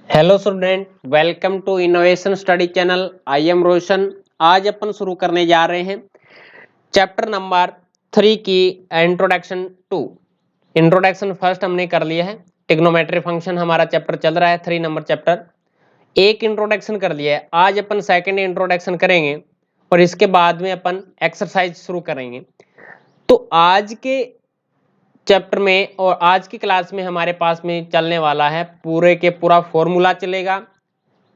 Hello student, welcome to innovation study channel. I am Roshan. आज अपन शुरू करने जा रहे हैं चैप्टर नंबर 3 की इंट्रोडक्शन टू। इंट्रोडक्शन फर्स्ट हमने कर लिया है। ट्रिग्नोमेट्री फंक्शन हमारा चैप्टर चल रहा है 3 नंबर चैप्टर। एक इंट्रोडक्शन कर लिया है, आज अपन सेकंड इंट्रोडक्शन करेंगे और इसके बाद में अपन एक्सरसाइज शुरू करेंगे। तो आज के चैप्टर में और आज की क्लास में हमारे पास में चलने वाला है पूरे के पूरा फॉर्मूला चलेगा।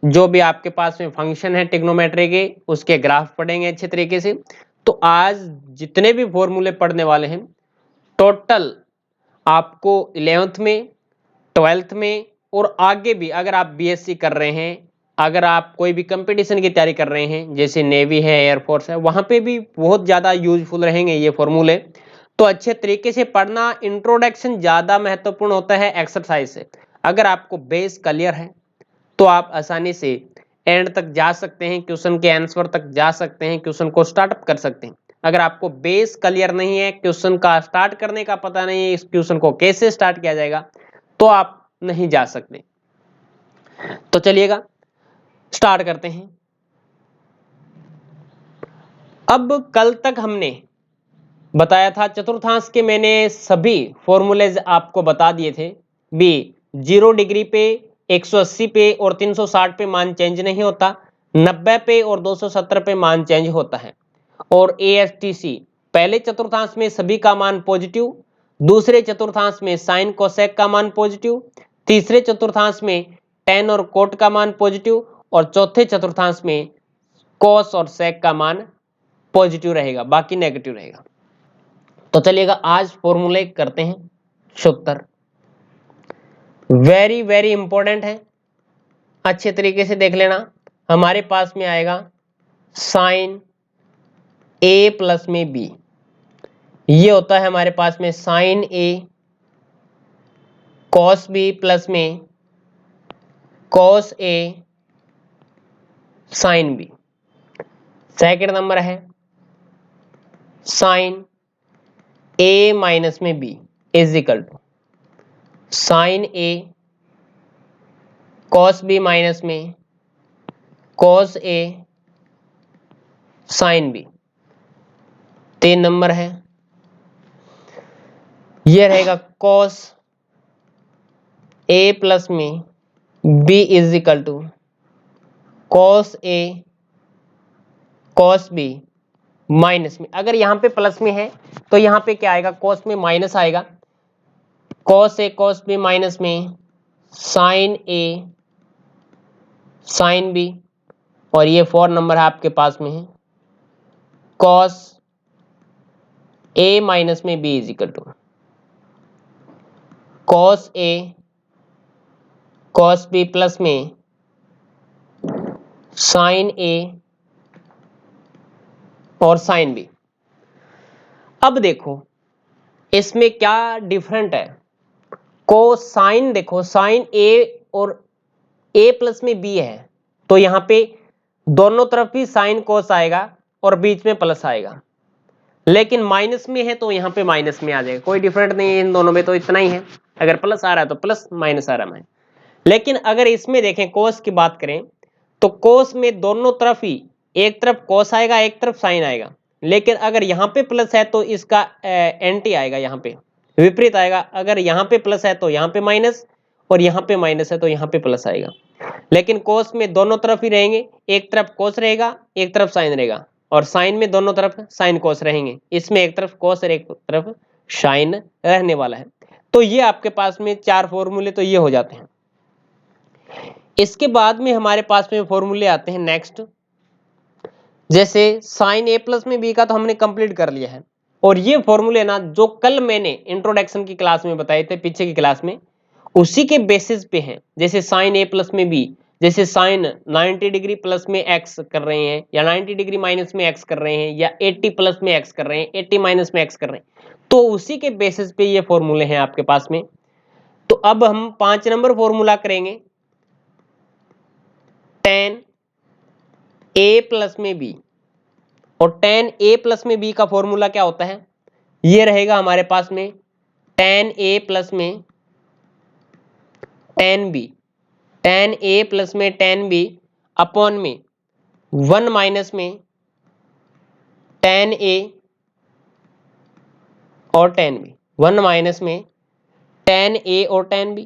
जो भी आपके पास में फंक्शन है ट्रिग्नोमेट्री के, उसके ग्राफ पढ़ेंगे अच्छे तरीके से। तो आज जितने भी फॉर्मूले पढ़ने वाले हैं टोटल आपको 11th में, 12th में और आगे भी अगर आप बीएससी कर रहे हैं, अगर आप कोई भी कंपटीशन की तैयारी कर रहे हैं जैसे नेवी है, एयरफोर्स है, वहां पे भी बहुत ज्यादा यूजफुल रहेंगे ये फॉर्मूले। तो अच्छे तरीके से पढ़ना। इंट्रोडक्शन ज्यादा महत्वपूर्ण होता है एक्सरसाइज से। अगर आपको बेस क्लियर है तो आप आसानी से एंड तक जा सकते हैं, क्वेश्चन के आंसर तक जा सकते हैं, क्वेश्चन को स्टार्टअप कर सकते हैं। अगर आपको बेस क्लियर नहीं है, क्वेश्चन का स्टार्ट करने का पता नहीं है, इस क्वेश्चन को कैसे स्टार्ट किया जाएगा, तो आप नहीं जा सकते। तो चलिएगा स्टार्ट करते हैं। अब कल तक हमने बताया था चतुर्थांश के, मैंने सभी फॉर्मूलेज आपको बता दिए थे। बी 0 डिग्री पे, 180 पे और 360 पे मान चेंज नहीं होता, 90 पे और 270 पे मान चेंज होता है। और ASTC पहले चतुर्थांश में सभी का मान पॉजिटिव, दूसरे चतुर्थांश में साइन कोसेक का मान पॉजिटिव, तीसरे चतुर्थांश में टेन और कोट का मान पॉजिटिव और चौथे चतुर्थांश में कोस और सेक का मान पॉजिटिव रहेगा, बाकी नेगेटिव रहेगा। तो चलिएगा आज फॉर्मूले करते हैं। सूत्र वेरी वेरी इंपॉर्टेंट है, अच्छे तरीके से देख लेना। हमारे पास में आएगा साइन ए प्लस में बी, ये होता है हमारे पास में sine A cos B plus में cos A sine B. Second number है साइन ए माइनस में B is equal to sine A cos B minus में cos A sine B. 3 number है, ये रहेगा कॉस ए प्लस में B is equal to cos A cos B minus में। अगर यहां पे प्लस में है तो यहां पे क्या आएगा, कॉस में माइनस आएगा। Cos A cos B minus में साइन ए साइन बी। और ये 4 नंबर है आपके पास में है कॉस ए माइनस में B is equal to cos A cos B plus में साइन ए और साइन बी। अब देखो इसमें क्या डिफरेंट है। कोसाइन देखो, साइन ए और ए प्लस में बी है तो यहां पे दोनों तरफ ही साइन कोस आएगा और बीच में प्लस आएगा। लेकिन माइनस में है तो यहां पे माइनस में आ जाएगा, कोई डिफरेंट नहीं है इन दोनों में, तो इतना ही है। अगर प्लस आ रहा है तो प्लस, माइनस आ रहा है। लेकिन अगर इसमें देखें कोस की बात करें तो कोस में दोनों तरफ ही, एक तरफ कोस आएगा एक तरफ साइन आएगा। लेकिन अगर यहाँ पे प्लस है तो इसका एंटी आएगा, यहाँ पे विपरीत आएगा। अगर यहाँ पे प्लस है तो यहाँ पे माइनस, और यहाँ पे माइनस है तो यहाँ पे प्लस आएगा। लेकिन कोस में दोनों तरफ ही रहेंगे, एक तरफ कोस रहेगा एक तरफ साइन रहेगा, और साइन में दोनों तरफ साइन कोस रहेंगे। इसमें एक तरफ कोस और एक तरफ साइन रहने वाला है। तो ये आपके पास में 4 फॉर्मूले तो ये हो जाते हैं। इसके बाद में हमारे पास में फॉर्मूले आते हैं नेक्स्ट, जैसे साइन ए प्लस में बी का तो हमने कंप्लीट कर लिया है। और ये फॉर्मूले ना जो कल मैंने इंट्रोडक्शन की क्लास में बताए थे, पीछे की क्लास में, उसी के बेसिस पे हैं। जैसे साइन ए प्लस में बी, जैसे साइन 90 डिग्री प्लस में एक्स कर रहे हैं, या 90 डिग्री माइनस में एक्स कर रहे हैं, या 80 प्लस में एक्स कर रहे हैं, 80 माइनस में एक्स कर रहे हैं, तो उसी के बेसिस पे ये फॉर्मूले हैं आपके पास में। तो अब हम 5 नंबर फॉर्मूला करेंगे, टेन ए प्लस में बी। और टेन ए प्लस में बी का फॉर्मूला क्या होता है, ये रहेगा हमारे पास में टेन ए प्लस में tan B tan A plus में tan B अपॉन में 1 माइनस में tan A और tan B, 1 माइनस में tan A और tan B।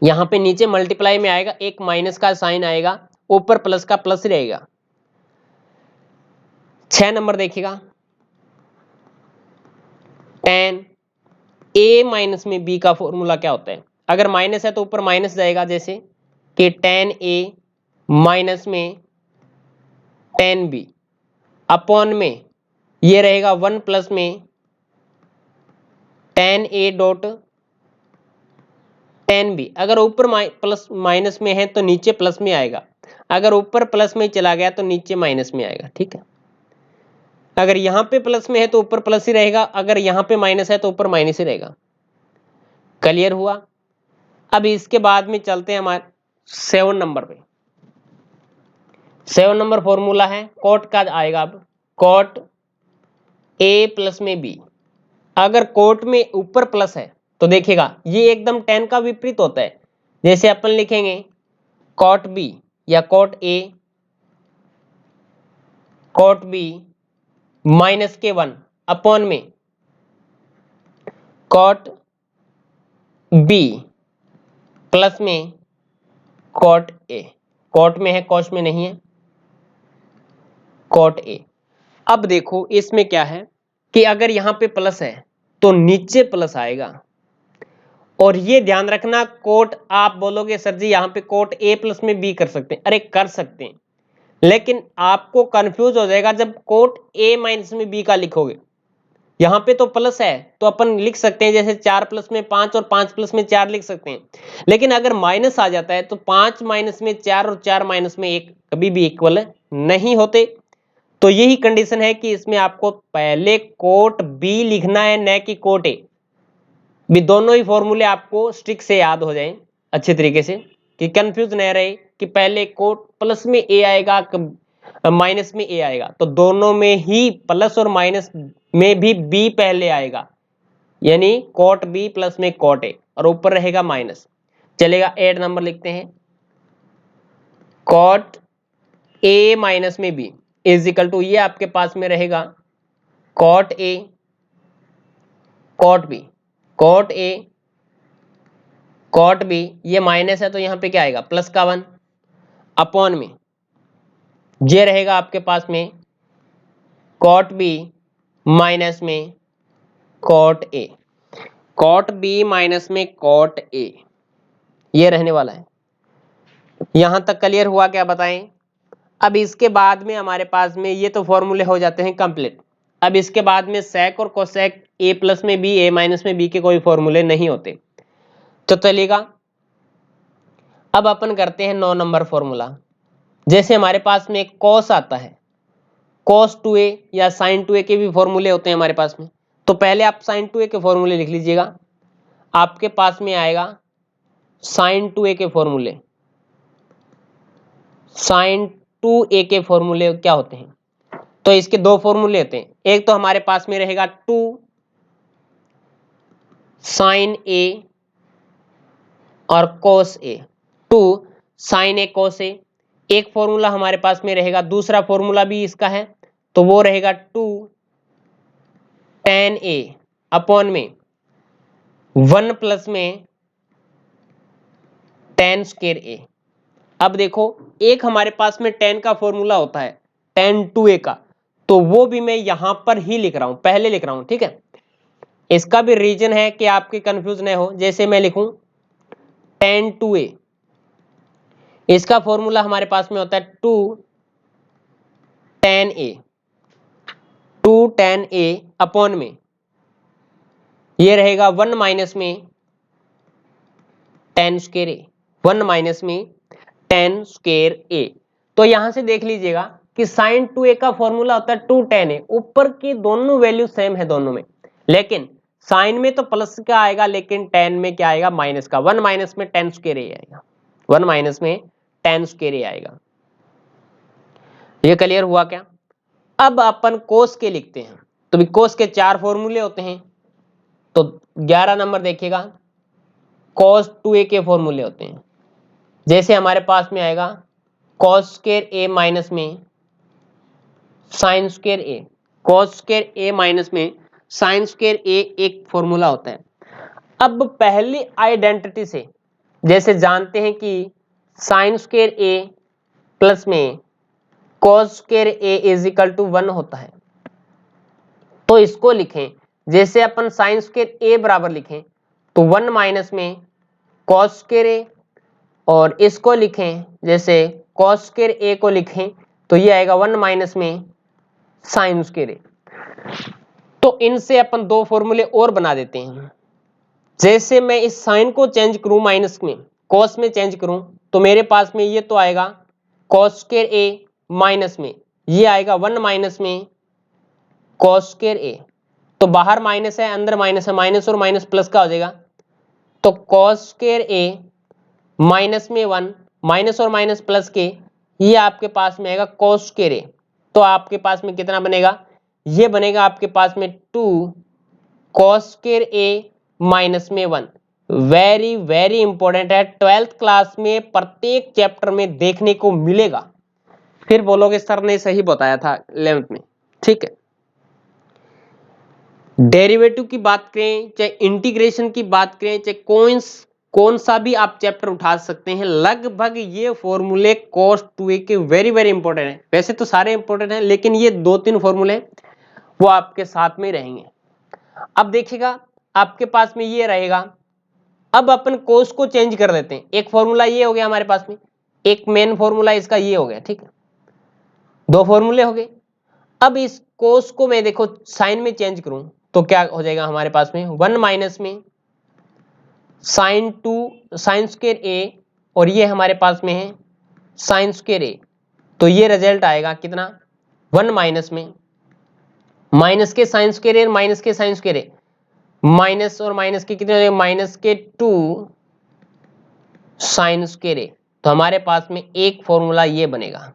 यहां पे नीचे मल्टीप्लाई में आएगा, एक माइनस का साइन आएगा, ऊपर प्लस का प्लस रहेगा। 6 नंबर देखिएगा, tan A माइनस में B का फॉर्मूला क्या होता है। अगर माइनस है तो ऊपर माइनस जाएगा, जैसे कि tan A माइनस में tan B अपॉन में ये रहेगा 1 प्लस में tan A dot tan B। अगर ऊपर प्लस माइनस में है तो नीचे प्लस में आएगा, अगर ऊपर प्लस में चला गया तो नीचे माइनस में आएगा, ठीक है। अगर यहां पे प्लस में है तो ऊपर प्लस ही रहेगा, अगर यहां पे माइनस है तो ऊपर माइनस ही रहेगा। क्लियर हुआ। अब इसके बाद में चलते हैं हमारे 7 नंबर पे। 7 नंबर फॉर्मूला है कॉट का आएगा। अब कॉट A प्लस में B, अगर कोट में ऊपर प्लस है तो देखिएगा ये एकदम tan का विपरीत होता है। जैसे अपन लिखेंगे कॉट B या cot A cot B minus के 1 अपॉन में कॉट B प्लस में कॉट A। कॉट में है, कॉस में नहीं है, कॉट A। अब देखो इसमें क्या है कि अगर यहां पे प्लस है तो नीचे प्लस आएगा, और ये ध्यान रखना कोट, आप बोलोगे सर जी यहाँ पे कोट A प्लस में B कर सकते हैं, अरे कर सकते हैं, लेकिन आपको कंफ्यूज हो जाएगा जब कोट A माइनस में B का लिखोगे। यहाँ पे तो प्लस है तो अपन लिख सकते हैं जैसे 4 प्लस में 5 और 5 प्लस में 4 लिख सकते हैं, लेकिन अगर माइनस आ जाता है तो 5 माइनस में 4 और 4 माइनस में 1 कभी भी इक्वल नहीं होते। तो यही कंडीशन है कि इसमें आपको पहले कोट B लिखना है, न कि कोट A। भी दोनों ही फॉर्मूले आपको स्ट्रिक से याद हो जाएं अच्छे तरीके से, कि कंफ्यूज नहीं रहे कि पहले कोट प्लस में A आएगा माइनस में A आएगा। तो दोनों में ही प्लस और माइनस में भी B पहले आएगा, यानी कोट B प्लस में कोट A और ऊपर रहेगा माइनस। चलेगा 8 नंबर लिखते हैं, कोट A माइनस में B इज इक्वल टू, ये आपके पास में रहेगा cot A cot B, cot A cot B, ये माइनस है तो यहां पे क्या आएगा प्लस का 1 अपॉन में ये रहेगा आपके पास में कॉट B माइनस में cot A। Cot B minus में कॉट A ये रहने वाला है। यहां तक क्लियर हुआ क्या बताएं। अब इसके बाद में हमारे पास में ये तो फॉर्मूले हो जाते हैं कंप्लीट। अब इसके बाद में सेक और कोसेक A प्लस में B A माइनस में B के कोई फॉर्मूले नहीं होते, तो चलेगा। अब अपन करते हैं 9 नंबर फॉर्मूला। जैसे हमारे पास में कॉस आता है, कॉस 2a या साइन 2a के भी फॉर्मूले होते हैं हमारे पास में। तो पहले आप साइन 2a के फॉर्मूले लिख लीजिएगा। आपके पास में आएगा साइन 2a के फॉर्मूले। साइन 2a के फॉर्मूले क्या होते हैं, तो इसके दो फॉर्मूले होते हैं। एक तो हमारे पास में रहेगा 2 साइन a और cos a, 2 sine a cos a। एक फॉर्मूला हमारे पास में रहेगा, दूसरा फॉर्मूला भी इसका है, तो वो रहेगा 2 tan a अपॉन में 1 प्लस में tan स्क्वायर a। अब देखो एक हमारे पास में tan का फॉर्मूला होता है tan 2a का, तो वो भी मैं यहां पर ही लिख रहा हूं, पहले लिख रहा हूं, ठीक है। इसका भी रीजन है कि आपके कंफ्यूज नहीं हो। जैसे मैं लिखूं tan 2a, इसका फॉर्मूला हमारे पास में होता है 2 tan a, 2 tan a upon में ये रहेगा 1 माइनस में tan स्क्वायर a, 1 माइनस में tan स्क्वायर a। तो यहां से देख लीजिएगा कि sin 2a का फॉर्मूला होता है 2 tan a। ऊपर की दोनों वैल्यू सेम है दोनों में, लेकिन साइन में तो प्लस का आएगा, लेकिन tan में क्या आएगा माइनस का। 1 माइनस में tan स्क्वायर a आएगा, 1 माइनस में tan स्क्वायर a आएगा। ये क्लियर हुआ क्या। अब अपन कोस के लिखते हैं, तो भी कोस के 4 फॉर्मूले होते हैं। तो 11 नंबर देखिएगा, cos 2a के फॉर्मूले होते हैं। जैसे हमारे पास में आएगा कॉस स्क्वायर ए माइनस में साइन स्क्वायर ए, कॉस स्क्वायर ए माइनस में साइन स्क्वायर ए एक फॉर्मूला होता है। अब पहली आइडेंटिटी से जैसे जानते हैं कि साइन स्क्वायर ए प्लस में cos square A is equal to 1 होता है, तो इसको लिखें जैसे अपन साइन स्क्वायर ए बराबर लिखें तो 1 माइनस में कॉस स्क्वायर ए, और इसको लिखें जैसे कॉस स्क्वायर ए को लिखें तो ये आएगा 1 माइनस में साइन स्क्वायर ए। तो इनसे अपन दो फॉर्मूले और बना देते हैं। जैसे मैं इस साइन को चेंज करूं माइनस में कॉस में चेंज करूं तो मेरे पास में ये तो आएगा कॉस स्क्वायर ए माइनस में ये आएगा 1 माइनस में कॉस स्क्वायर ए। तो बाहर माइनस है अंदर माइनस है, माइनस और माइनस प्लस का हो जाएगा, तो कॉस स्क्वायर ए माइनस में 1 माइनस और माइनस प्लस के ये आपके पास में आएगा कॉस स्क्वायर ए। तो आपके पास में कितना बनेगा, ये बनेगा आपके पास में 2 कॉस स्क्वायर ए माइनस में 1। वेरी वेरी इंपॉर्टेंट है, 12th क्लास में प्रत्येक चैप्टर में देखने को मिलेगा, फिर बोलोगे सर ने सही बताया था 11th में। ठीक है, डेरिवेटिव की बात करें चाहे इंटीग्रेशन की बात करें चाहे कौन सा भी आप चैप्टर उठा सकते हैं, लगभग ये फॉर्मूले cos 2a के वेरी वेरी इंपॉर्टेंट है। वैसे तो सारे इंपॉर्टेंट हैं लेकिन ये 2-3 फॉर्मूले वो आपके साथ में रहेंगे। अब देखिएगा आपके पास में ये रहेगा, अब अपन cos को चेंज कर देते हैं। एक फॉर्मूला ये हो गया हमारे पास में, एक मेन फॉर्मूला इसका ये हो गया, ठीक है, दो फॉर्मूले हो गए। अब इस cos को मैं देखो साइन में चेंज करूं तो क्या हो जाएगा हमारे पास में 1 माइनस में साइन स्क्वायर ए, और ये हमारे पास में है साइन स्क्वायर ए। तो ये रिजल्ट आएगा कितना 1 माइनस में माइनस के साइन स्क्वायर ए माइनस के साइन स्क्वायर ए, माइनस और माइनस के कितने हो जाएगा माइनस के 2 साइन स्क्वायर ए। तो हमारे पास में एक फॉर्मूला ये बनेगा,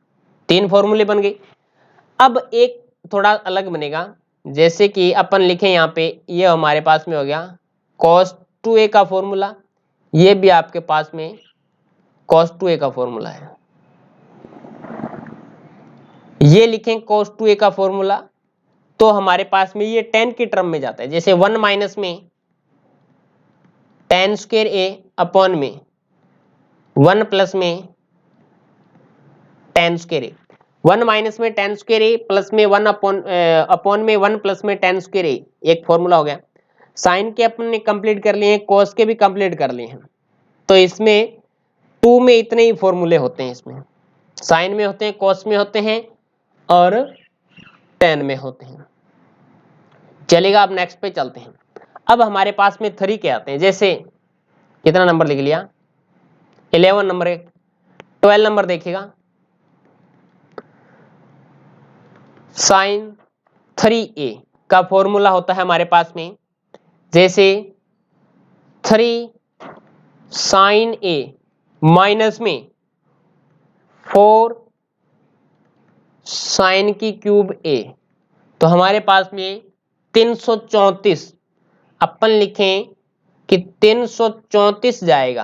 3 फॉर्मूले बन गए। अब एक थोड़ा अलग बनेगा, जैसे कि अपन लिखें यहाँ पे ये हमारे पास में हो गया cos 2a का फॉर्मूला, ये भी आपके पास में cos 2a का फॉर्मूला है। ये लिखें cos 2a का फॉर्मूला तो हमारे पास में ये tan की टर्म में जाता है, जैसे 1 माइनस में tan स्क्वायर a अपॉन में 1 प्लस में tan स्क्वायर a, 1 माइनस में tan स्क्वायर ए प्लस में 1 अपॉन में 1 प्लस में tan स्क्वायर ए, एक फॉर्मूला हो गया। साइन के अपन ने कंप्लीट कर लिए हैं, cos के भी कंप्लीट कर लिए हैं। तो इसमें 2 में इतने ही फॉर्मूले होते हैं, इसमें साइन में होते हैं, cos में होते हैं और tan में होते हैं। चलेगा, अब नेक्स्ट पे चलते हैं। अब हमारे पास में 3 के आते हैं, जैसे कितना नंबर लिख लिया 11 नंबर, 12 नंबर देखिएगा साइन 3a का फॉर्मूला होता है हमारे पास में, जैसे 3 साइन a माइनस में 4 साइन की क्यूब a। तो हमारे पास में 334, अपन लिखें कि 334 जाएगा।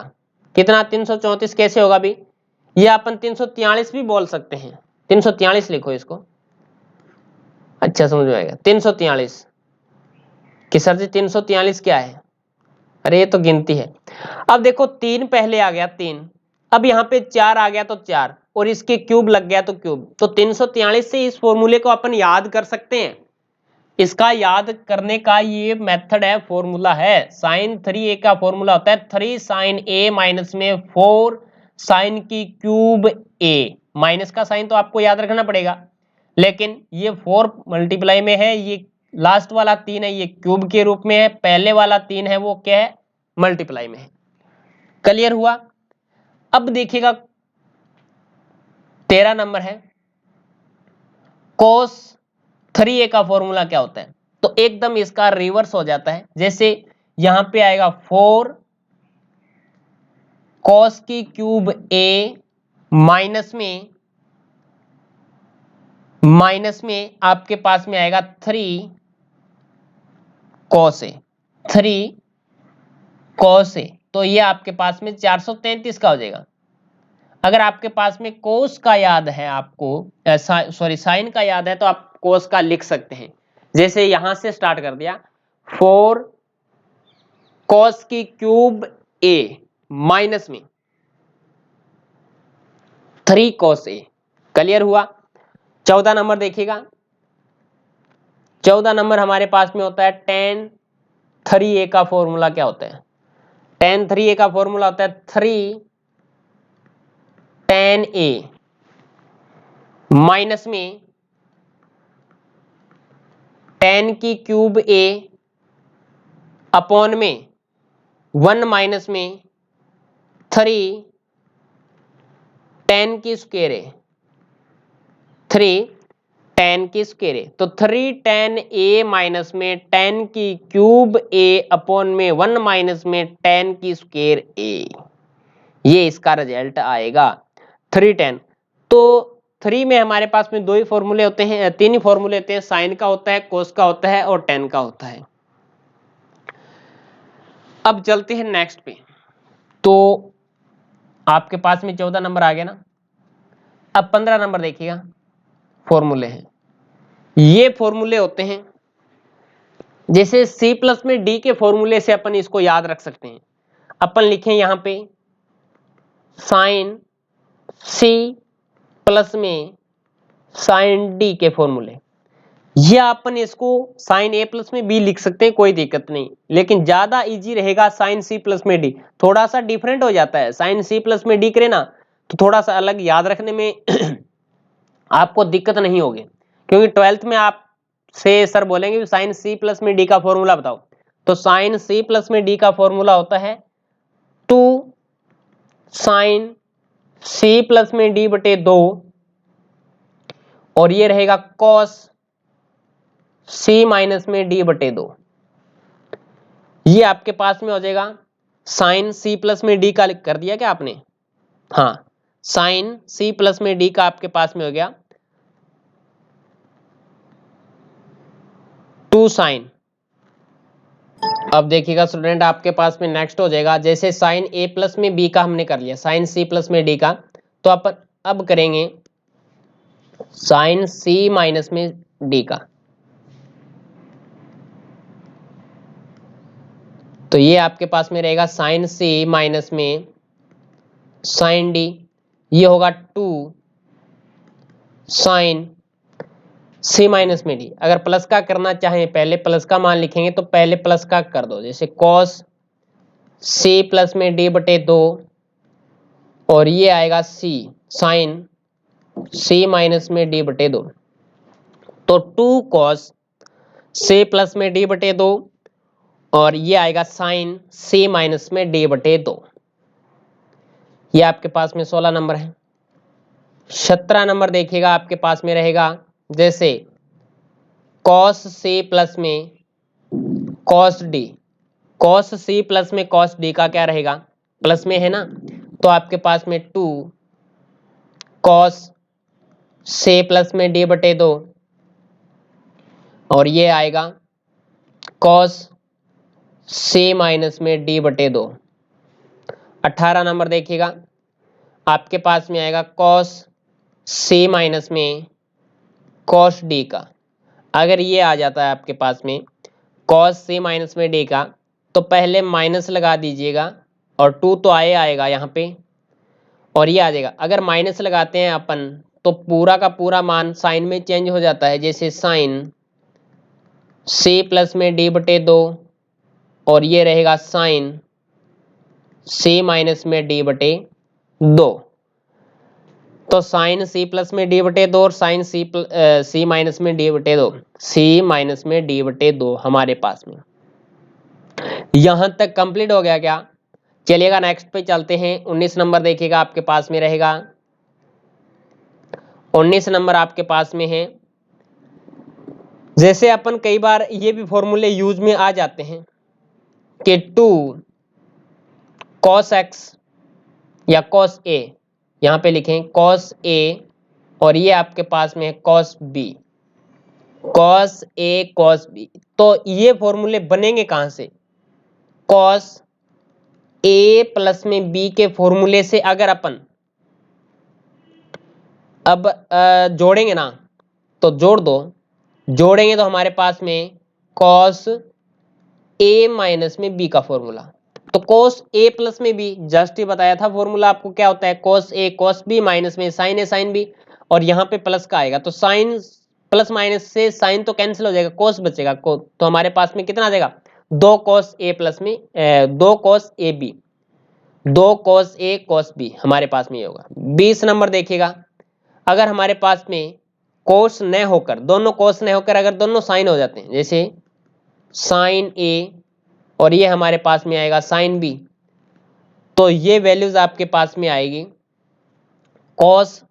कितना 334 कैसे होगा भी, ये अपन 343 भी बोल सकते हैं, 343 लिखो इसको, अच्छा समझ में आएगा। 343 कि सर जी 343 क्या है, अरे ये तो गिनती है। अब देखो 3 पहले आ गया 3, अब यहाँ पे 4 आ गया तो 4 और इसके क्यूब लग गया तो क्यूब, तो 343 से इस फॉर्मूले को अपन याद कर सकते हैं। इसका याद करने का ये मेथड है, फॉर्मूला है। साइन 3a का फॉर्मूला होता है 3 साइन a माइनस में 4 साइन की क्यूब a। माइनस का साइन तो आपको याद रखना पड़ेगा, लेकिन ये 4 मल्टीप्लाई में है, ये लास्ट वाला 3 है ये क्यूब के रूप में है, पहले वाला 3 है वो क्या है मल्टीप्लाई में है। क्लियर हुआ। अब देखिएगा 13 नंबर है, cos 3a का फॉर्मूला क्या होता है, तो एकदम इसका रिवर्स हो जाता है। जैसे यहां पे आएगा 4 cos की क्यूब a माइनस में आपके पास में आएगा 3 cos a, 3 cos a, तो ये आपके पास में 433 का हो जाएगा। अगर आपके पास में कोस का याद है आपको, सॉरी साइन का याद है, तो आप कोस का लिख सकते हैं। जैसे यहां से स्टार्ट कर दिया, 4 कॉस की क्यूब ए माइनस में 3 कॉस ए। क्लियर हुआ। 14 नंबर देखिएगा। 14 नंबर हमारे पास में होता है tan 3a का फॉर्मूला क्या होता है? tan 3a का फॉर्मूला होता है 3 tan a माइनस में tan की क्यूब a अपॉन में 1 माइनस में 3 tan की स्क्वायर है, 3 tan की स्क्वायर है। तो 3 tan a माइनस में tan की क्यूब a अपॉन में 1 माइनस में tan की स्क्वायर a, ये इसका रिजल्ट आएगा 3 tan। तो 3 में हमारे पास में दो ही फॉर्मूले होते हैं, तीन ही फॉर्मूले होते हैं, साइन का होता है, कोस का होता है और tan का होता है। अब चलते हैं नेक्स्ट पे। तो आपके पास में 14 नंबर आ गया ना। अब 15 नंबर देखिएगा, फॉर्मूले हैं। ये फॉर्मूले होते हैं, जैसे C प्लस में D के फॉर्मूले से अपन इसको याद रख सकते हैं। अपन लिखें यहां पे साइन C प्लस में साइन D के फॉर्मूले, या अपन इसको साइन A प्लस में B लिख सकते हैं, कोई दिक्कत नहीं। लेकिन ज्यादा इजी रहेगा साइन C प्लस में D। थोड़ा सा डिफरेंट हो जाता है, साइन C प्लस में D करे ना तो थोड़ा सा अलग याद रखने में आपको दिक्कत नहीं होगी। क्योंकि 12th में आप से सर बोलेंगे साइन C प्लस में D का फॉर्मूला बताओ, तो साइन C प्लस में D का फॉर्मूला होता है 2 साइन C प्लस में D बटे 2, और ये रहेगा कॉस C माइनस में D बटे 2। ये आपके पास में हो जाएगा साइन C प्लस में D का कर दिया क्या आपने? हाँ, साइन C प्लस में D का आपके पास में हो गया 2 साइन। अब देखिएगा स्टूडेंट, आपके पास में नेक्स्ट हो जाएगा, जैसे साइन A प्लस में B का हमने कर लिया, साइन C प्लस में D का, तो अपन अब करेंगे साइन C माइनस में D का। तो ये आपके पास में रहेगा साइन C माइनस में साइन D, ये होगा 2 साइन C माइनस में D। अगर प्लस का करना चाहें, पहले प्लस का मान लिखेंगे तो पहले प्लस का कर दो, जैसे कॉस C प्लस में D बटे 2, और ये आएगा C साइन C माइनस में D बटे 2। तो 2 कॉस C प्लस में D बटे 2, और ये आएगा साइन C माइनस में D बटे 2। ये आपके पास में 16 नंबर है। 17 नंबर देखिएगा, आपके पास में रहेगा जैसे कॉस C प्लस में cos D, cos C plus में कॉस D का क्या रहेगा? प्लस में है ना, तो आपके पास में 2 कॉस C प्लस में D बटे 2, और ये आएगा कॉस C माइनस में D बटे 2। 18 नंबर देखिएगा, आपके पास में आएगा कॉस C माइनस में कॉस D का। अगर ये आ जाता है आपके पास में कॉस C माइनस में D का, तो पहले माइनस लगा दीजिएगा, और 2 तो आएगा यहाँ पे, और ये आ जाएगा। अगर माइनस लगाते हैं अपन तो पूरा का पूरा मान साइन में चेंज हो जाता है, जैसे साइन C प्लस में D बटे 2, और ये रहेगा साइन C माइनस में D बटे 2। तो साइन C प्लस में D बटे 2 और साइन C माइनस में D बटे 2, C माइनस में D बटे 2 हमारे पास में। यहां तक कंप्लीट हो गया क्या? चलिएगा नेक्स्ट पे चलते हैं। 19 नंबर देखिएगा, आपके पास में रहेगा 19 नंबर आपके पास में है, जैसे अपन कई बार ये भी फॉर्मूले यूज में आ जाते हैं कि 2 cos x या cos a, यहां पे लिखें cos a, और ये आपके पास में है cos b, cos a cos b। तो ये फॉर्मूले बनेंगे कहां से? cos a प्लस में b के फॉर्मूले से अगर अपन अब जोड़ेंगे ना, तो जोड़ दो, जोड़ेंगे तो हमारे पास में cos a माइनस में b का फॉर्मूला, तो cos a प्लस में b जस्ट ही बताया था फॉर्मूला आपको क्या होता है, cos a cos b minus में sin a sin b, और यहाँ पे प्लस का आएगा तो साइन प्लस माइनस से साइन तो कैंसिल हो जाएगा, cos बचेगा, तो हमारे पास में कितना आ जाएगा, 2 cos a प्लस में 2 cos a b, 2 cos a cos b हमारे पास में ये होगा। 20 नंबर देखिएगा, अगर हमारे पास में cos न होकर, दोनों cos न होकर अगर दोनों साइन हो जाते हैं, जैसे साइन a और ये हमारे पास में आएगा साइन b, तो ये वैल्यूज आपके पास में आएगी cos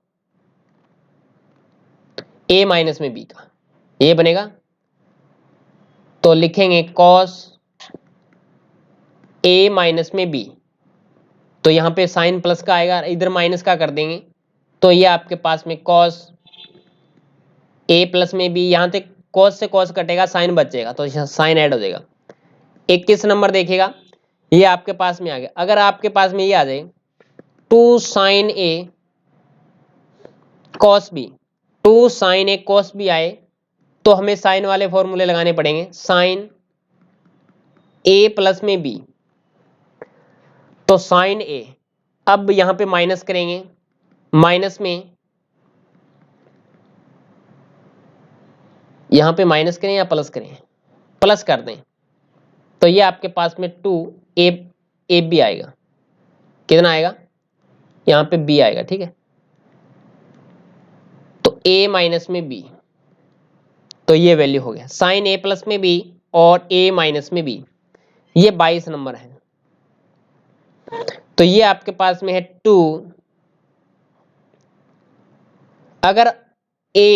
a माइनस में b का, ये बनेगा, तो लिखेंगे cos a माइनस में b, तो यहाँ पे साइन प्लस का आएगा, इधर माइनस का कर देंगे, तो ये आपके पास में cos a प्लस में b, यहाँ से cos से cos कटेगा, साइन बचेगा, तो साइन ऐड हो जाएगा। 21 नंबर देखिएगा, ये आपके पास में आ गया, अगर आपके पास में ये आ जाए 2 sin a cos b, 2 sin a cos b आए, तो हमें साइन वाले फॉर्मूले लगाने पड़ेंगे, साइन a प्लस में b, तो साइन a, अब यहां पे माइनस करेंगे, माइनस में यहां पे माइनस करें या प्लस करें, प्लस कर दें, तो ये आपके पास में 2 a b आएगा, कितना आएगा, यहां पे b आएगा, ठीक है, तो a माइनस में b, तो ये वैल्यू हो गया साइन a प्लस में b और a माइनस में b, ये 22 नंबर है। तो ये आपके पास में है 2, अगर a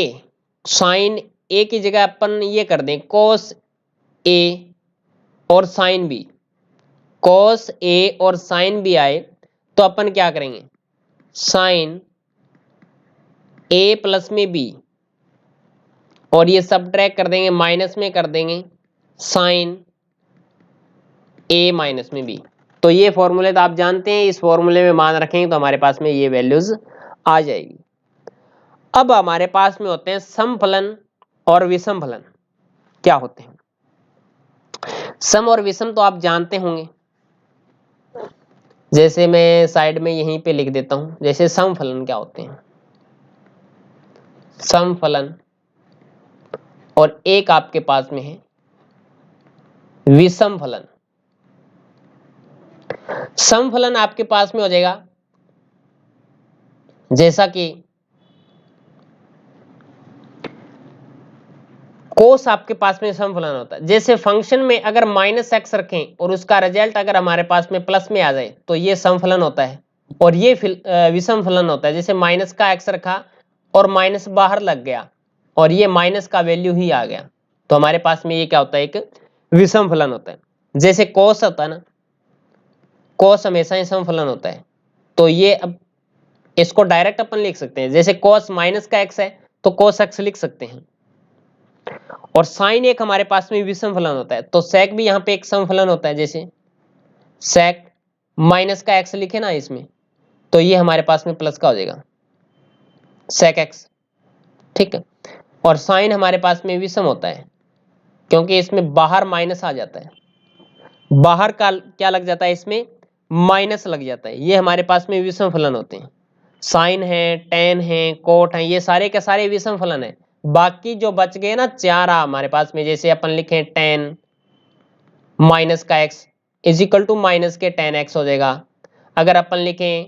साइन a की जगह अपन ये कर दें cos a और साइन b, cos a और साइन b आए, तो अपन क्या करेंगे, साइन a प्लस में b, और ये सब ट्रैक कर देंगे, माइनस में कर देंगे साइन a माइनस में b, तो ये फॉर्मूले तो आप जानते हैं, इस फॉर्मूले में मान रखेंगे तो हमारे पास में ये वैल्यूज आ जाएगी। अब हमारे पास में होते हैं समफलन और विषम फलन, क्या होते हैं, सम और विषम तो आप जानते होंगे, जैसे मैं साइड में यहीं पे लिख देता हूं, जैसे समफलन क्या होते हैं, समफलन, और एक आपके पास में है विषम फलन। समफलन आपके पास में हो जाएगा जैसा कि कोस आपके पास में समफलन होता है, जैसे फंक्शन में अगर माइनस एक्स रखें और उसका रिजल्ट अगर हमारे पास में प्लस में आ जाए तो ये समफलन होता है, और ये विषम फलन होता है, जैसे माइनस का एक्स रखा और माइनस बाहर लग गया और ये माइनस का वैल्यू ही आ गया, तो हमारे पास में ये क्या होता है, एक विषम फलन होता है। जैसे कोस होता है ना, कोस हमेशा ही समफलन होता है, तो ये अब इसको डायरेक्ट अपन लिख सकते हैं, जैसे कोस माइनस का एक्स है तो कोस एक्स लिख सकते हैं, और साइन एक हमारे पास में विषम फलन होता है, तो सेक भी यहाँ पे एक समफलन होता है, जैसे सेक माइनस का एक्स लिखे ना इसमें, तो ये हमारे पास में प्लस का हो जाएगा सेक एक्स, ठीक है, और साइन हमारे पास में विषम होता है क्योंकि इसमें बाहर माइनस आ जाता है, बाहर का क्या लग जाता है, इसमें माइनस लग जाता है, ये हमारे पास में विषम फलन होते हैं, साइन है, टेन है, कोट है, ये सारे के सारे विषम फलन है। बाकी जो बच गए ना चार हमारे पास में, जैसे अपन लिखें टेन माइनस का x is equal to minus के टेन एक्स हो जाएगा, अगर अपन लिखें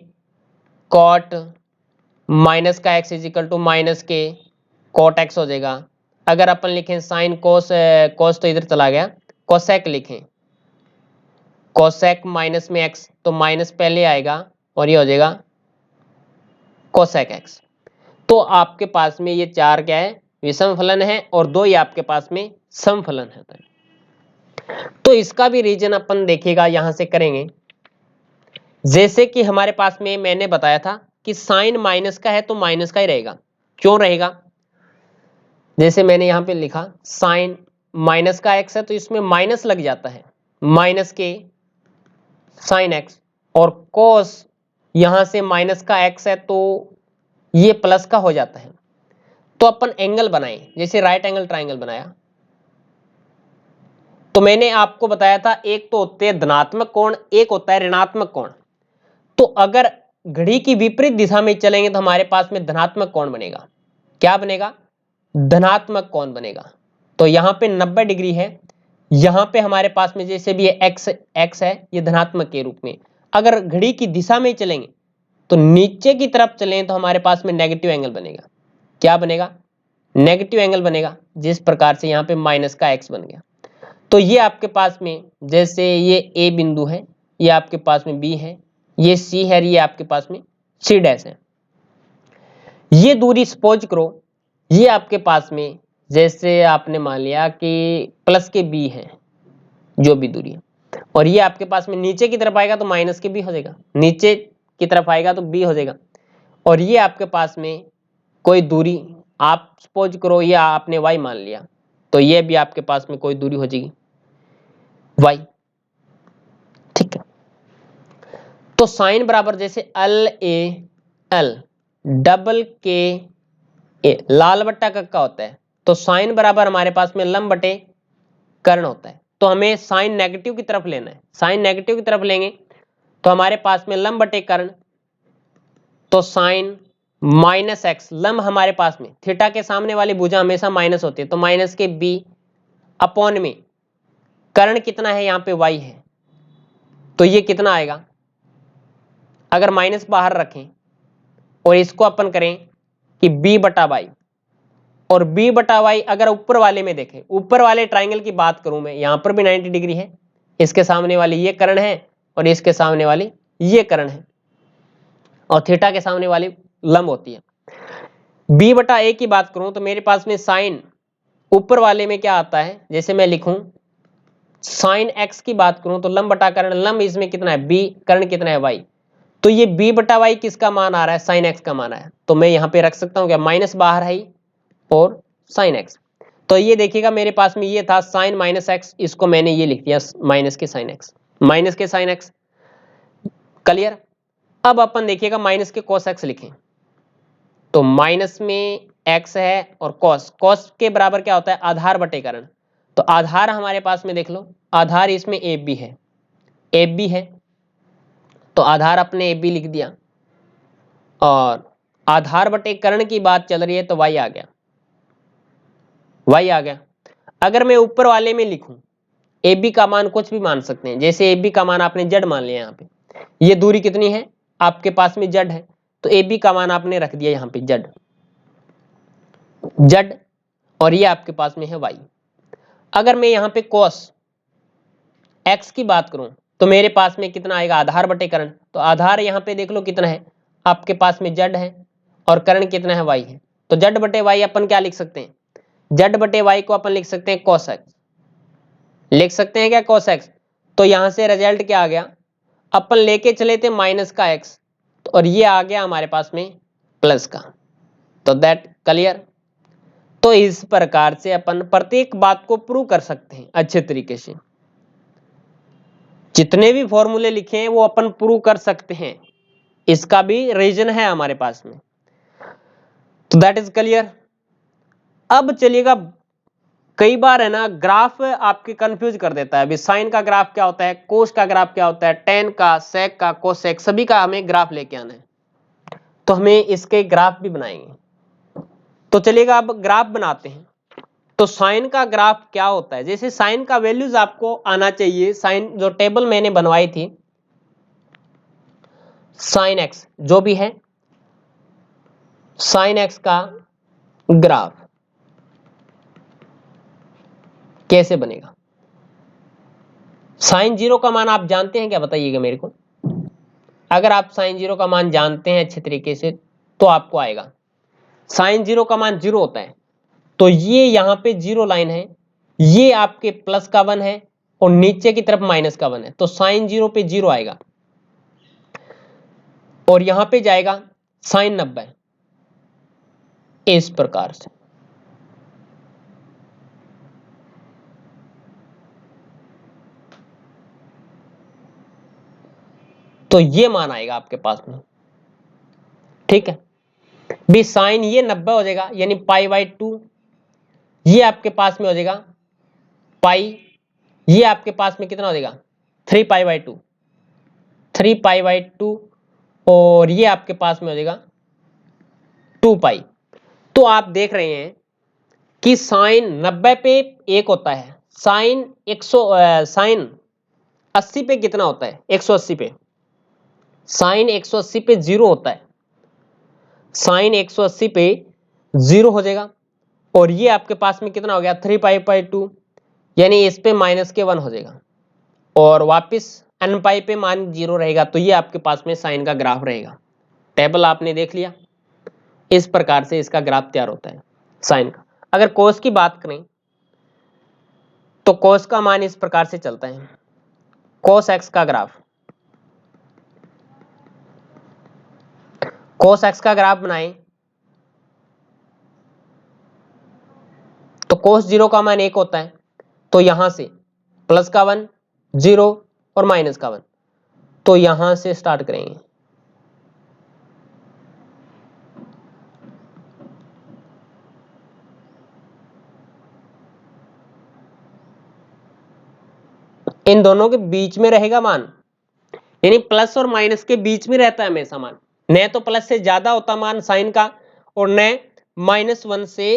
कॉट माइनस का x is equal to minus के कॉट एक्स हो जाएगा, अगर अपन लिखें साइन कोस, कोस तो इधर चला गया, कोसेक लिखें कोसेक माइनस में एक्स, तो माइनस पहले आएगा और ये हो जाएगा कोसेक एक्स। तो आपके पास में ये चार क्या है, विषम फलन है, और दो ये आपके पास में समफलन है। तो इसका भी रीजन अपन देखिएगा यहां से करेंगे, जैसे कि हमारे पास में मैंने बताया था कि साइन माइनस का है तो माइनस का ही रहेगा, क्यों रहेगा, जैसे मैंने यहां पे लिखा साइन माइनस का एक्स है तो इसमें माइनस लग जाता है, माइनस के साइन एक्स, और कोस यहां से माइनस का एक्स है तो ये प्लस का हो जाता है। तो अपन एंगल बनाए, जैसे राइट एंगल ट्राइंगल बनाया, तो मैंने आपको बताया था एक तो होते हैं धनात्मक कोण, एक होता है ऋणात्मक कोण। तो अगर घड़ी की विपरीत दिशा में चलेंगे तो हमारे पास में धनात्मक कोण बनेगा। क्या बनेगा? धनात्मक कोण बनेगा। तो यहां पे 90 डिग्री है, यहां पे हमारे पास में जैसे भी एक्स एक्स है, ये धनात्मक के रूप में। अगर घड़ी की दिशा में चलेंगे तो नीचे की तरफ चलें तो हमारे पास में नेगेटिव एंगल बनेगा। क्या बनेगा? नेगेटिव एंगल बनेगा, जिस प्रकार से यहां पे माइनस का एक्स बन गया। तो ये आपके पास में जैसे ये ए बिंदु है, ये आपके पास में बी है, ये सी है, ये आपके पास में सी डैश है। ये दूरी सपोज करो ये आपके पास में जैसे आपने मान लिया कि प्लस के बी है, जो भी दूरी है, और ये आपके पास में नीचे की तरफ आएगा तो माइनस के बी हो जाएगा, नीचे की तरफ आएगा तो बी हो जाएगा। और ये आपके पास में कोई दूरी आप सपोज करो ये आपने वाई मान लिया, तो ये भी आपके पास में कोई दूरी हो जाएगी वाई। ठीक है, तो साइन बराबर जैसे एल ए एल डबल के ए, लाल बट्टा कक्का होता है, तो साइन बराबर हमारे पास में लंब बटे कर्ण होता है। तो हमें साइन नेगेटिव की तरफ लेना है, साइन नेगेटिव की तरफ लेंगे तो हमारे पास में लंब बटे कर्ण, तो साइन माइनस एक्स, लंब हमारे पास में थीटा के सामने वाली भुजा हमेशा माइनस होती है, तो माइनस के बी अपॉन में कर्ण कितना है यहां पे वाई है, तो ये कितना आएगा? अगर माइनस बाहर रखें और इसको अपन करें कि बी बटा वाई, और बी बटा वाई अगर ऊपर वाले में देखें, ऊपर वाले ट्राइंगल की बात करूं मैं, यहां पर भी 90 डिग्री है, इसके सामने वाली ये कर्ण है और इसके सामने वाली ये कर्ण है, और थीटा के सामने वाली लंब होती है। बी बटा ए की बात करूं तो मेरे पास में साइन ऊपर वाले में क्या आता है, जैसे मैं लिखूं साइन एक्स की बात करूं तो लंब बटा कर्ण, लंब इसमें कितना है बी, कर्ण कितना है वाई, तो ये बी बटा वाई किसका मान आ रहा है? साइन एक्स का मान आया, तो मैं यहां पे रख सकता हूं क्या, माइनस बाहर है और साइन एक्स। तो ये देखिएगा मेरे पास में ये था साइन माइनस एक्स, इसको मैंने ये लिख दिया माइनस के साइन एक्स, माइनस के साइन एक्स। क्लियर? अब अपन देखिएगा माइनस के कॉस एक्स लिखें, तो माइनस में एक्स है और कॉस, कॉस के बराबर क्या होता है? आधार बटे कर्ण। तो आधार हमारे पास में देख लो, आधार इसमें ए बी है, ए बी है, तो आधार अपने ए बी लिख दिया, और आधार बटे कर्ण की बात चल रही है तो वाई आ गया, वाई आ गया। अगर मैं ऊपर वाले में लिखूं ए बी का मान कुछ भी मान सकते हैं, जैसे ए बी का मान आपने जेड मान लिया, यहाँ पे ये दूरी कितनी है आपके पास में जेड है, तो ए बी का मान आपने रख दिया यहाँ पे जेड, जेड, और ये आपके पास में है वाई। अगर मैं यहाँ पे cos x की बात करूं तो मेरे पास में कितना आएगा? आधार बटे कर्ण, तो आधार यहाँ पे देख लो कितना है आपके पास में जेड है, और कर्ण कितना है वाई है, तो जेड बटे वाई अपन क्या लिख सकते हैं? जेड बटे वाई को अपन लिख सकते हैं cos x, लिख सकते हैं क्या cos x। तो यहां से रिजल्ट क्या आ गया? अपन लेके चले थे माइनस का x, और ये आ गया हमारे पास में प्लस का, तो दैट क्लियर। तो इस प्रकार से अपन प्रत्येक बात को प्रूव कर सकते हैं अच्छे तरीके से, जितने भी फॉर्मूले लिखे हैं वो अपन प्रूव कर सकते हैं, इसका भी रीजन है हमारे पास में, तो दैट इज क्लियर। अब चलिएगा, कई बार है ना ग्राफ आपके कंफ्यूज कर देता है, अभी साइन का ग्राफ क्या होता है, कोस का ग्राफ क्या होता है, टेन का, सेक का, कोसेक, सभी का हमें ग्राफ लेके आना है, तो हमें इसके ग्राफ भी बनाएंगे। तो चलिएगा अब ग्राफ बनाते हैं। तो साइन का ग्राफ क्या होता है, जैसे साइन का वैल्यूज आपको आना चाहिए, साइन जो टेबल मैंने बनवाई थी, साइन एक्स जो भी है, साइन एक्स का ग्राफ कैसे बनेगा? साइन जीरो का मान आप जानते हैं क्या, बताइएगा मेरे को। अगर आप साइन जीरो का मान जानते हैं अच्छे तरीके से तो आपको आएगा, साइन जीरो का मान जीरो होता है, तो ये यहां पे जीरो लाइन है, ये आपके प्लस का वन है और नीचे की तरफ माइनस का वन है, तो साइन जीरो पे जीरो आएगा, और यहां पे जाएगा साइन 90, इस प्रकार से। तो ये मान आएगा आपके पास में, ठीक है। भी साइन ये 90 हो जाएगा, यानी π/2, ये आपके पास में हो जाएगा पाई, ये आपके पास में कितना हो जाएगा 3π/2, 3π/2, और ये आपके पास में हो जाएगा 2π। तो आप देख रहे हैं कि साइन 90 पे 1 होता है, साइन 80 पे कितना होता है 180 पे, साइन 180 पे 0 होता है, साइन 180 पे 0 हो जाएगा, और ये आपके पास में कितना हो गया 3π/2, यानी इस पे -1 हो जाएगा, और वापिस nπ पे मान 0 रहेगा। तो ये आपके पास में साइन का ग्राफ रहेगा। टेबल आपने देख लिया, इस प्रकार से इसका ग्राफ तैयार होता है साइन का। अगर कोस की बात करें तो कोस का मान इस प्रकार से चलता है, कोस एक्स का ग्राफ, कोस एक्स का ग्राफ बनाएं तो कोस 0 का मान 1 होता है, तो यहां से प्लस का 1, 0 और माइनस का 1, तो यहां से स्टार्ट करेंगे। इन दोनों के बीच में रहेगा मान, यानी प्लस और माइनस के बीच में रहता है हमेशा मान, न तो प्लस से ज्यादा होता मान साइन का, और न -1 से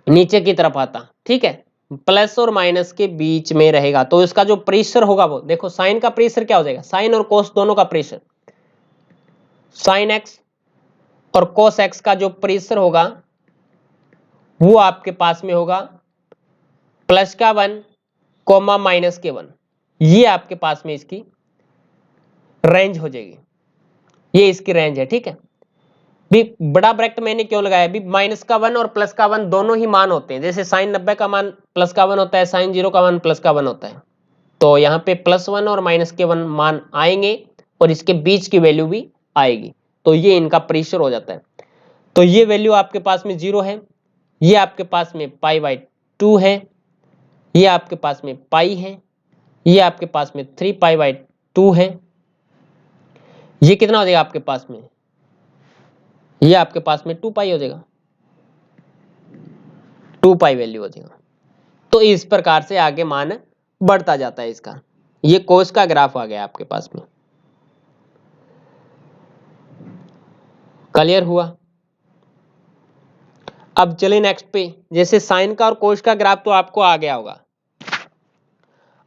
नीचे की तरफ आता। ठीक है, प्लस और माइनस के बीच में रहेगा। तो इसका जो प्रेशर होगा वो देखो, साइन का प्रेशर क्या हो जाएगा, साइन और कोस दोनों का प्रेशर, साइन एक्स और कोस एक्स का जो प्रेशर होगा वो आपके पास में होगा प्लस का 1 कोमा माइनस के 1, ये आपके पास में इसकी रेंज हो जाएगी, ये इसकी रेंज है। ठीक है, भी बड़ा ब्रैकेट मैंने क्यों लगाया, भी माइनस का 1 और प्लस का 1 दोनों ही मान होते हैं, जैसे साइन 90 का मान प्लस का 1 होता है, साइन 0 का मान प्लस का 1 होता है, तो यहाँ पे +1 और -1 मान आएंगे और इसके बीच की वैल्यू भी आएगी, तो ये इनका प्रेशर हो जाता है। तो ये वैल्यू आपके पास में 0 है, ये आपके पास में π/2 है, ये आपके पास में पाई है, ये आपके पास में 3π/2 है, ये कितना हो जाएगा आपके पास में, ये आपके पास में 2π हो जाएगा, 2π वैल्यू हो जाएगा। तो इस प्रकार से आगे मान बढ़ता जाता है इसका। ये कोस का ग्राफ आ गया आपके पास में, क्लियर हुआ। अब चले नेक्स्ट पे, जैसे साइन का और कोस का ग्राफ तो आपको आ गया होगा,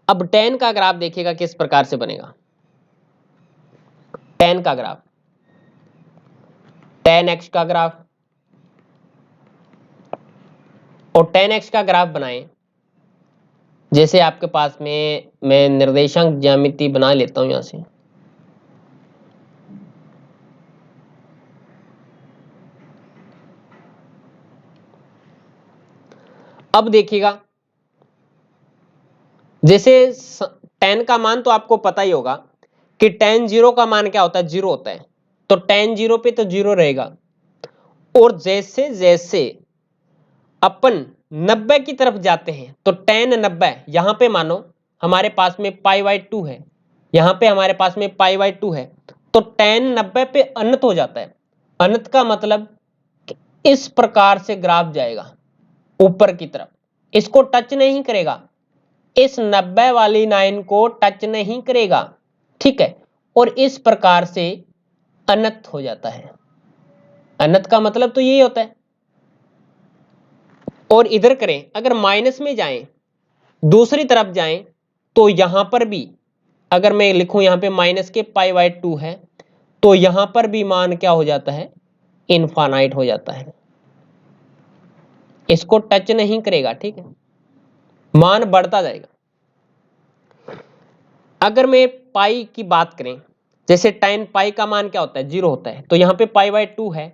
अब टेन का ग्राफ देखिएगा किस प्रकार से बनेगा। टेन का ग्राफ, टेन एक्स का ग्राफ, और टेन एक्स का ग्राफ बनाएं, जैसे आपके पास में मैं निर्देशांक ज्यामिति बना लेता हूं यहां से, अब देखिएगा जैसे टेन का मान तो आपको पता ही होगा कि टेन 0 का मान क्या होता है, 0 होता है, तो टेन 0 पे तो 0 रहेगा, और जैसे जैसे अपन 90 की तरफ जाते हैं तो टेन 90, यहां पे मानो हमारे पास में π/2 है, यहां पे हमारे पास में π/2 है, तो टेन 90 पे अनंत हो जाता है। अनंत का मतलब इस प्रकार से ग्राफ जाएगा ऊपर की तरफ, इसको टच नहीं करेगा, इस 90 वाली लाइन को टच नहीं करेगा। ठीक है, और इस प्रकार से अनंत हो जाता है। अनंत का मतलब तो यही होता है। और इधर करें, अगर माइनस में जाएं, दूसरी तरफ जाएं, तो यहां पर भी अगर मैं लिखूं यहां पे माइनस के π/2 है, तो यहां पर भी मान क्या हो जाता है, इनफाइनाइट हो जाता है, इसको टच नहीं करेगा। ठीक है, मान बढ़ता जाएगा। अगर मैं पाई की बात करें, जैसे tan पाई का मान क्या होता है, 0 होता है, तो यहाँ पे π/2 है,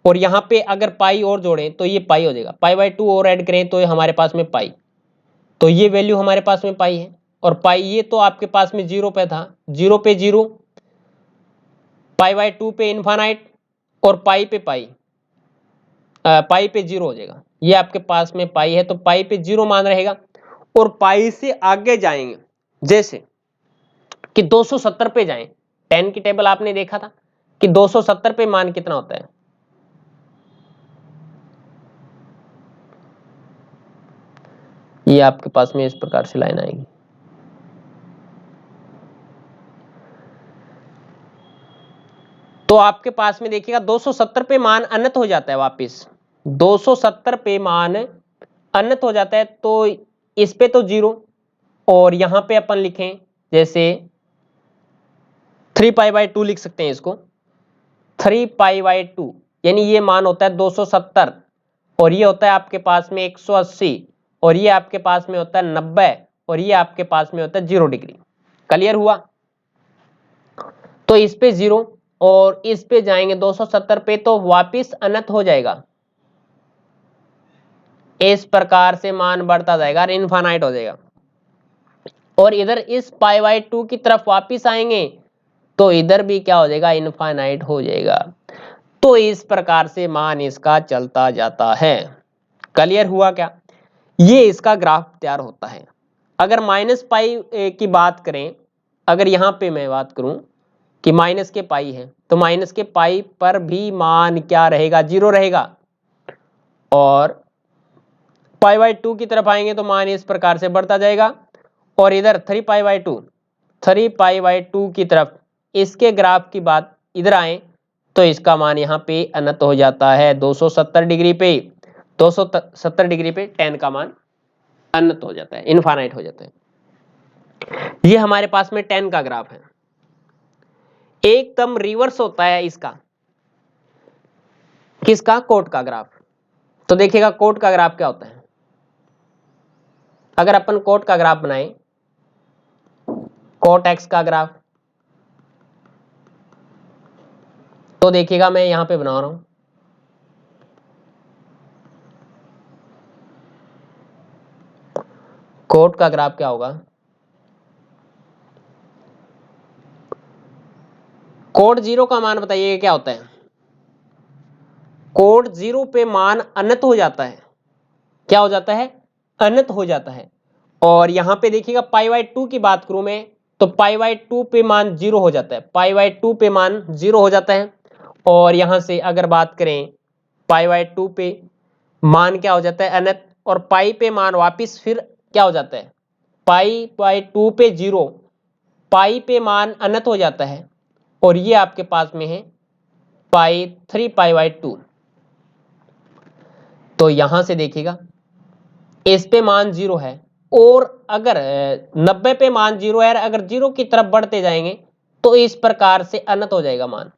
और यहाँ पे अगर पाई और जोड़ें तो ये पाई हो जाएगा, π/2 और ऐड करें तो हमारे पास में पाई, तो ये वैल्यू हमारे पास में पाई है, और पाई ये तो आपके पास में 0 पे था, 0 पे 0, π/2 पे इनफाइनाइट, और पाई पे पाई, पाई पे 0 हो जाएगा। ये आपके पास में पाई है तो पाई पे 0 मान रहेगा, और पाई से आगे जाएंगे जैसे कि 270 पे जाएं, 10 की टेबल आपने देखा था कि 270 पे मान कितना होता है, ये आपके पास में इस प्रकार से लाइन आएगी। तो आपके पास में देखिएगा 270 पे मान अनंत हो जाता है, वापिस 270 पे मान अनंत हो जाता है, तो इस पे तो 0, और यहां पे अपन लिखें जैसे 3π/2 लिख सकते हैं इसको, 3π/2, यानी ये मान होता है 270, और ये होता है आपके पास में 180, और ये आपके पास में होता है 90, और ये आपके पास में होता है 0 डिग्री। क्लियर हुआ? तो इस पे 0 और इस पे जाएंगे 270 पे, तो वापिस अनंत हो जाएगा। इस प्रकार से मान बढ़ता जाएगा और इनफाइनाइट हो जाएगा। और इधर इस π/2 की तरफ वापिस आएंगे तो इधर भी क्या हो जाएगा, इनफाइनाइट हो जाएगा। तो इस प्रकार से मान इसका चलता जाता है। क्लियर हुआ क्या? ये इसका ग्राफ तैयार होता है। अगर -π की बात करें, अगर यहां पे मैं बात करूं कि माइनस के पाई है, तो माइनस के पाई पर भी मान क्या रहेगा, 0 रहेगा। और π/2 की तरफ आएंगे तो मान इस प्रकार से बढ़ता जाएगा। और इधर 3π/2 की तरफ इसके ग्राफ की बात इधर आए तो इसका मान यहाँ पे अनंत हो जाता है 270 डिग्री पे। 270 डिग्री पे tan का मान अनंत हो जाता है, इनफाइनाइट हो जाता है। ये हमारे पास में tan का ग्राफ है। एकदम रिवर्स होता है इसका, किसका? कोट का ग्राफ। तो देखिएगा कोट का ग्राफ क्या होता है। अगर अपन कोट का ग्राफ बनाए, कोट x का ग्राफ, तो देखिएगा मैं यहां पे बना रहा हूं, कोट का ग्राफ क्या होगा। कोट 0 का मान बताइए क्या होता है। कोट 0 पे मान अनंत हो जाता है। क्या हो जाता है? अनंत हो जाता है। और यहां पे देखिएगा π/2 की बात करूं मैं, तो π/2 पे मान 0 हो जाता है। π/2 पे मान 0 हो जाता है। और यहां से अगर बात करें π/2 पे मान क्या हो जाता है, अनंत। और पाई पे मान वापिस फिर क्या हो जाता है, π/2 पे 0, पाई पे मान अनंत हो जाता है। और ये आपके पास में है 3π/2। तो यहां से देखिएगा इस पे मान 0 है, और अगर 90 पे मान 0 है, अगर 0 की तरफ बढ़ते जाएंगे तो इस प्रकार से अनंत हो जाएगा मान,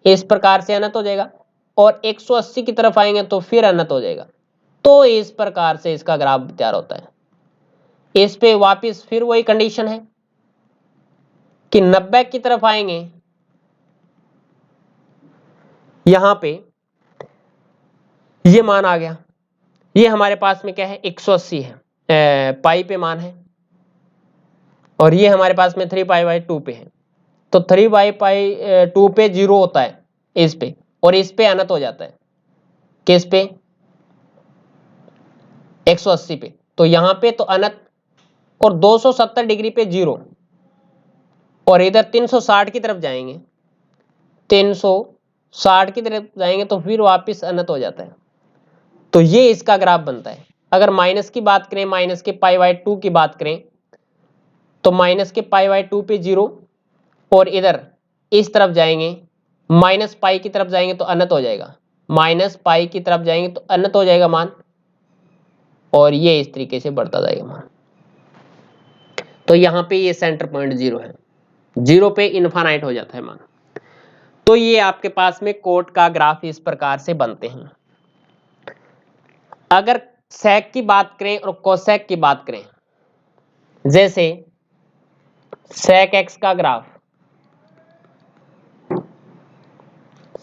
इस प्रकार से अनंत हो जाएगा। और 180 की तरफ आएंगे तो फिर अनंत हो जाएगा। तो इस प्रकार से इसका ग्राफ तैयार होता है। इस पे वापिस फिर वही कंडीशन है कि 90 की तरफ आएंगे, यहां पे ये मान आ गया, ये हमारे पास में क्या है, 180 है, पाई पे मान है। और ये हमारे पास में 3π/2 पे है। तो 3π/2 पे 0 होता है इस पे, और इस पे अनंत हो जाता है। किस पे? 180 पे। तो यहां पे तो अनंत, और 270 डिग्री पे 0, और इधर 360 की तरफ जाएंगे, 360 की तरफ जाएंगे तो फिर वापिस अनंत हो जाता है। तो ये इसका ग्राफ बनता है। अगर माइनस की बात करें, माइनस के π/2 की बात करें, तो माइनस के π/2 पे 0, और इधर इस तरफ जाएंगे, माइनस पाई की तरफ जाएंगे तो अनंत हो जाएगा, माइनस पाई की तरफ जाएंगे तो अनंत हो जाएगा मान। और ये इस तरीके से बढ़ता जाएगा मान। तो यहां पे ये सेंटर पॉइंट 0 है, 0 पे इनफाइनाइट हो जाता है मान। तो ये आपके पास में कोट का ग्राफ इस प्रकार से बनते हैं। अगर सेक की बात करें और कोसेक की बात करें, जैसे सेक एक्स का ग्राफ,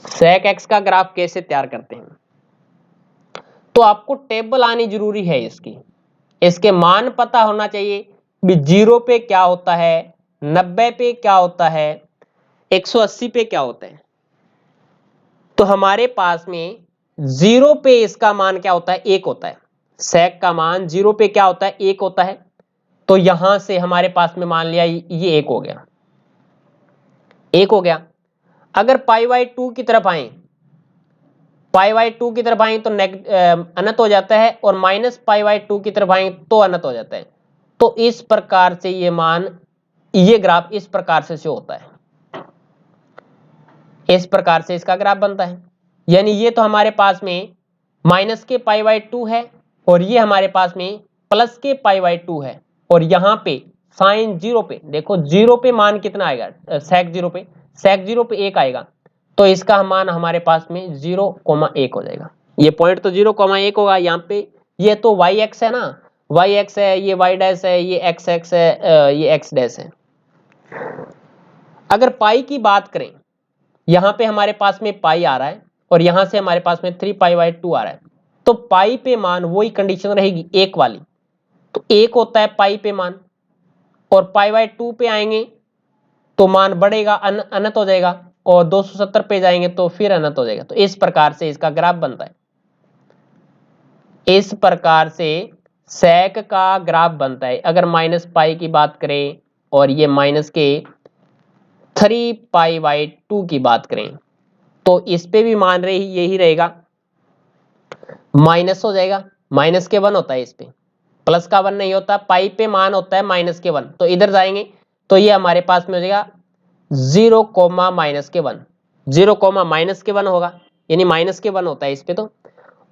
सेक एक्स का ग्राफ कैसे तैयार करते हैं, तो आपको टेबल आनी जरूरी है इसकी। इसके मान पता होना चाहिए भी 0 पे क्या होता है, 90 पे क्या होता है, 180 पे क्या होता है। तो हमारे पास में 0 पे इसका मान क्या होता है, 1 होता है। सेक का मान 0 पे क्या होता है, 1 होता है। तो यहां से हमारे पास में मान लिया ये 1 हो गया, 1 हो गया। अगर π/2 की तरफ आए, π/2 की तरफ आएंगे तो अनंत हो जाता है, और -π/2 की तरफ आएंगे तो अनंत हो जाता है। तो इस प्रकार से ये ग्राफ इस प्रकार से शो होता है, इस प्रकार से इसका ग्राफ बनता है। यानी ये तो हमारे पास में माइनस के π/2 है, और ये हमारे पास में प्लस के π/2 है, और यहाँ पे साइन जीरो पे देखो, जीरो पे मान कितना आएगा, sec जीरो पे 1 आएगा, तो इसका मान हमारे पास में 0,1 हो जाएगा। ये पॉइंट तो 0,1 होगा यहाँ पे। ये तो वाई एक्स है ना, वाई एक्स है, ये वाई डैश है, ये एक्स एक्स है, ये एक्स डैश है। अगर पाई की बात करें, यहां पे हमारे पास में पाई आ रहा है, और यहां से हमारे पास में 3π/2 आ रहा है, तो पाई पे मान वही कंडीशन रहेगी एक वाली, तो एक होता है पाई पे मान, और π/2 पे आएंगे तो मान बढ़ेगा, अनंत हो जाएगा, और 270 पे जाएंगे तो फिर अनंत हो जाएगा। तो इस प्रकार से इसका ग्राफ बनता है, इस प्रकार से सेक का ग्राफ बनता है। अगर माइनस पाई की बात करें, और ये माइनस के 3π/2 की बात करें, तो इस पे भी मान रही यही रहेगा, माइनस हो जाएगा, माइनस के 1 होता है, इस पे प्लस का 1 नहीं होता, पाई पे मान होता है माइनस के 1, तो इधर जाएंगे तो ये हमारे पास में हो जाएगा 0, -1, 0, -1 होगा, यानी माइनस के 1 होता है इस पे तो,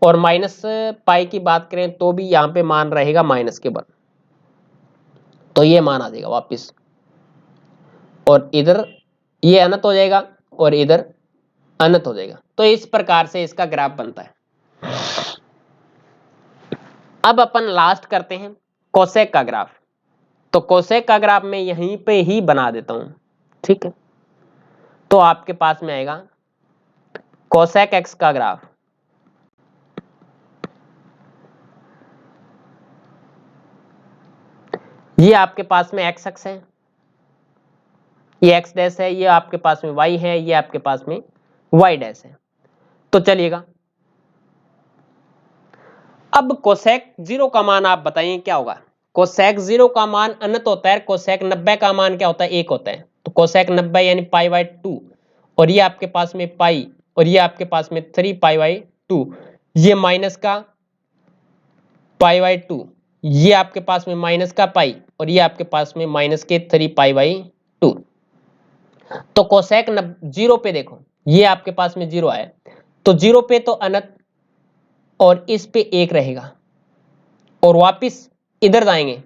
और माइनस पाई की बात करें तो भी यहाँ पे मान रहेगा -1, तो ये मान आ जाएगा वापिस, और इधर ये अनंत हो जाएगा, और इधर अनंत हो जाएगा। तो इस प्रकार से इसका ग्राफ बनता है। अब अपन लास्ट करते हैं कोसेक का ग्राफ। तो कोसेक का ग्राफ मैं यहीं पे ही बना देता हूं, ठीक है। तो आपके पास में आएगा कोसेक एक्स का ग्राफ, ये आपके पास में एक्स एक्स है, ये एक्स डैश है, ये आपके पास में वाई है, ये आपके पास में वाई डैश है। तो चलिएगा, अब कोसेक 0 का मान आप बताइए क्या होगा। कोसेक 0 का मान अनंत होता है, कोसेक 90 का मान क्या होता है, 1 होता है। तो कोसेक 90 यानी π/2, और ये आपके पास में पाई, और ये आपके पास में 3π/2, ये माइनस का π/2, ये आपके पास में माइनस का पाई, और ये आपके पास में माइनस के 3π/2। तो कोसेक 0 पे देखो, ये आपके पास में 0 आया, तो 0 पे तो अनंत, और इस पे 1 रहेगा, और वापिस इधर जाएंगे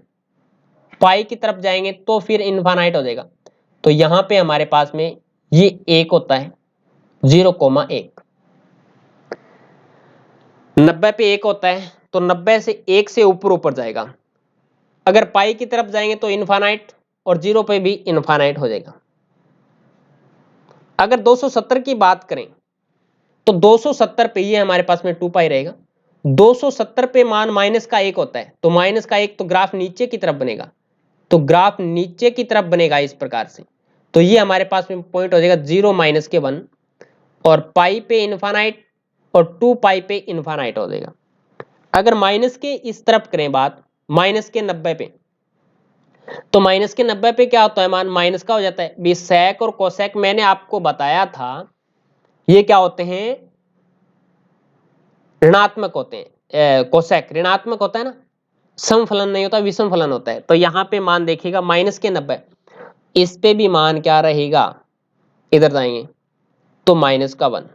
पाई की तरफ जाएंगे तो फिर इनफाइनाइट हो जाएगा। तो यहां पे हमारे पास में ये 1 होता है, 0,1, 90 पे 1 होता है, तो 90 से 1 से ऊपर जाएगा। अगर पाई की तरफ जाएंगे तो इनफाइनाइट, और 0 पे भी इनफाइनाइट हो जाएगा। अगर 270 की बात करें, तो 270 पे ये हमारे पास में 2 पाई रहेगा, 270 पे मान माइनस का 1 होता है, तो माइनस का 1 तो ग्राफ नीचे की तरफ बनेगा, तो ग्राफ नीचे की तरफ बनेगा इस प्रकार से। तो ये हमारे पास में पॉइंट हो जाएगा 0, -1, और पाई पे इनफाइनाइट, और 2 पाई पे इनफाइनाइट हो जाएगा। अगर माइनस के इस तरफ करें बात, माइनस के 90 पे, तो माइनस के 90 पे क्या होता है, मान माइनस का हो जाता है। भी सेक और कोसेक मैंने आपको बताया था, ये क्या होते हैं, ऋणात्मक होते हैं। कोसेक ऋणात्मक होता है ना, समफलन नहीं होता, विषम फलन होता है। तो यहाँ पे मान देखिएगा माइनस के 90, इस पे भी मान क्या रहेगा, इधर जाएंगे तो -1,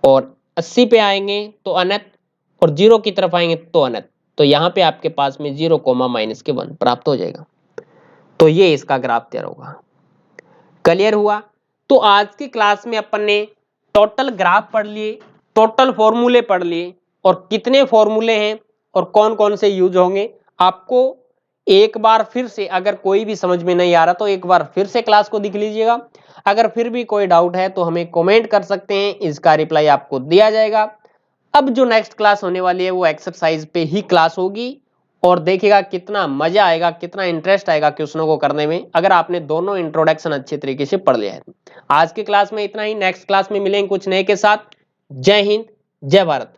और 80 पे आएंगे तो अनंत, और 0 की तरफ आएंगे तो अनंत। तो यहाँ पे आपके पास में 0, -1 प्राप्त हो जाएगा। तो ये इसका ग्राफ तैयार होगा। क्लियर हुआ। तो आज की क्लास में अपन ने टोटल ग्राफ पढ़ लिए, टोटल फॉर्मूले पढ़ लिए, और कितने फॉर्मूले हैं और कौन कौन से यूज होंगे आपको एक बार फिर से, अगर कोई भी समझ में नहीं आ रहा तो एक बार फिर से क्लास को देख लीजिएगा। अगर फिर भी कोई डाउट है तो हमें कमेंट कर सकते हैं, इसका रिप्लाई आपको दिया जाएगा। अब जो नेक्स्ट क्लास होने वाली है वो एक्सरसाइज पे ही क्लास होगी, और देखिएगा कितना मजा आएगा, कितना इंटरेस्ट आएगा क्वेश्चनों को करने में, अगर आपने दोनों इंट्रोडक्शन अच्छे तरीके से पढ़ लिया है। आज की क्लास में इतना ही, नेक्स्ट क्लास में मिलेंगे कुछ नए के साथ। जय हिंद, जय भारत।